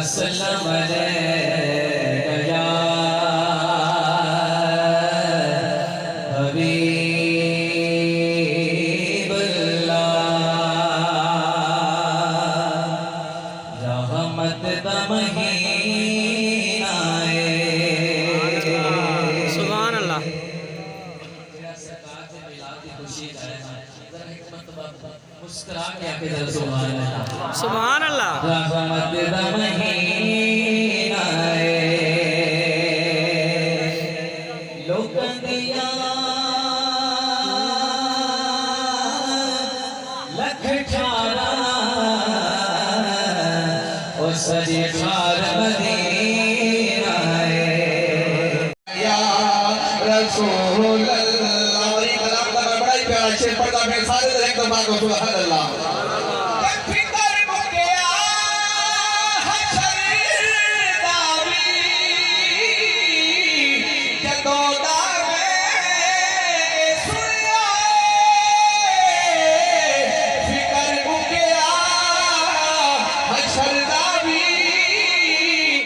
वसल्लम या हबीबल्लाह रहमत तमहीना सुभान अल्लाह। मुस्कुरा के आके सुभान अल्लाह सुभान अल्लाह। रहमत तमहीना लोकन दिया लख ठारा ओ सजे ठार मदीना या रसूल अल्लाह। और ये कलाम का बड़ा ही प्यारा शेर पढ़ता है सारे तरह का सुभान अल्लाह।